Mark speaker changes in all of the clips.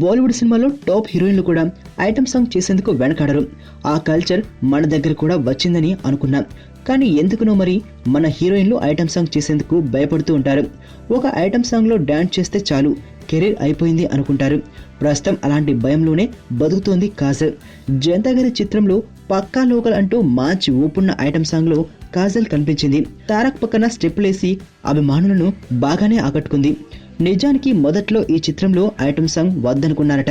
Speaker 1: బాలీవుడ్ సినిమాలో టాప్ హీరోయిన్లు కూడా ఐటమ్ సాంగ్ చేసేందుకు వెనకాడరు. ఆ కల్చర్ మన దగ్గర కూడా వచ్చిందని అనుకున్నాం. కానీ ఎందుకునో మరి మన హీరోయిన్లు ఐటమ్ సాంగ్ చేసేందుకు భయపడుతూ ఉంటారు. ఒక ఐటమ్ సాంగ్ లో డాన్స్ చేస్తే చాలు కెరీర్ అయిపోయింది అనుకుంటారు. ప్రస్తుతం అలాంటి భయంలోనే బతుకుతోంది కాజల్. జనతా గారి చిత్రంలో పక్కా లోకల్ అంటూ మంచి ఊపున్న ఐటమ్ సాంగ్ లో కాజల్ కనిపించింది. తారక్ పక్కన స్టెప్పులేసి అభిమానులను బాగానే ఆకట్టుకుంది. నిజానికి మొదట్లో ఈ చిత్రంలో ఐటమ్ సాంగ్ వద్దనుకున్నారట.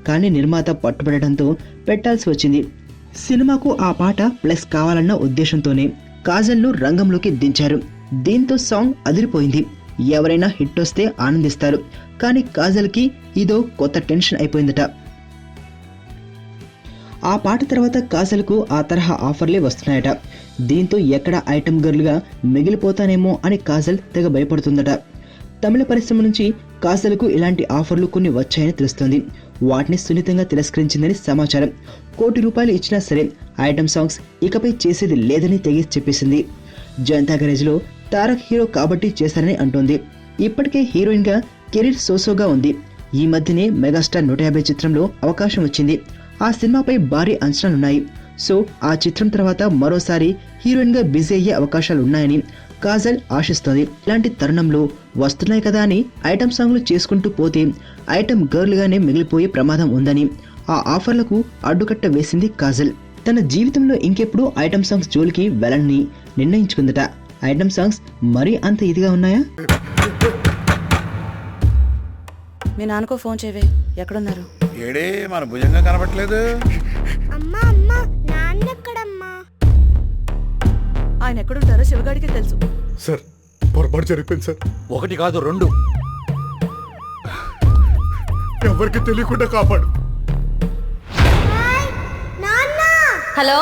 Speaker 1: కానీ నిర్మాత పట్టుబడటంతో పెట్టాల్సి వచ్చింది. సినిమాకు ఆ పాట ప్లస్ కావాలన్న ఉద్దేశంతోనే కాజల్ను రంగంలోకి దించారు. దీంతో సాంగ్ అదిరిపోయింది. ఎవరైనా హిట్ వస్తే ఆనందిస్తారు. కానీ కాజల్కి ఇదో కొత్త టెన్షన్ అయిపోయిందట. ఆ పాట తర్వాత కాజల్కు ఆ తరహా ఆఫర్లే వస్తున్నాయట. దీంతో ఎక్కడ ఐటమ్ గర్ల్గా మిగిలిపోతానేమో అని కాజల్ తెగ భయపడుతుందట. తమిళ పరిశ్రమ నుంచి కాజల్కు ఇలాంటి ఆఫర్లు కొన్ని వచ్చాయని తెలుస్తోంది. వాటిని సున్నితంగా తిరస్కరించిందని సమాచారం. ₹1,00,00,000 ఇచ్చినా సరే ఐటమ్ సాంగ్స్ ఇకపై చేసేది లేదని తెగేసి చెప్పేసింది. జనతా గ్యారేజ్లో తారక్ హీరో కాబట్టి చేశారని అంటోంది. ఇప్పటికే హీరోయిన్ గా కెరీర్ సోసోగా ఉంది. ఈ మధ్యనే మెగాస్టార్ 150 చిత్రంలో అవకాశం వచ్చింది. ఆ సినిమాపై భారీ అంచనాలున్నాయి. సో ఆ చిత్రం తర్వాత మరోసారి హీరోయిన్ గా బిజీ అయ్యే అవకాశాలు ఉన్నాయని కాజల్ ఆశిస్తోంది. ఇలాంటి తరుణంలో వస్తున్నాయి కదా అని ఐటమ్ సాంగ్లు చేసుకుంటూ పోతే ఐటమ్ గర్ల్ గానే మిగిలిపోయే ప్రమాదం ఉందని ఆ ఆఫర్లకు అడ్డుకట్ట వేసింది కాజల్. తన జీవితంలో ఇంకెప్పుడు ఐటమ్ సాంగ్స్ జోలికి వెళ్ళని నిర్ణయించుకుందట. ఐటమ్ సాంగ్స్ మరీ అంత ఇదిగా ఉన్నాయా?
Speaker 2: మీ నాన్నకో ఫోన్ చేయవే, ఎక్కడున్నారు?
Speaker 3: ఏడే మన భుజంగా కనబట్లేదు.
Speaker 4: అమ్మా అమ్మా నాన్న ఎక్కడమ్మా?
Speaker 2: ఆయన ఎక్కడుంటారో శివగాడికి తెలుసు.
Speaker 5: సార్ పొరపాటు జరిగిపోయింది సార్.
Speaker 3: 1 కాదు 2.
Speaker 5: ఎవరికి తెలియకుండా కాపాడు.
Speaker 4: నాన్న
Speaker 2: హలో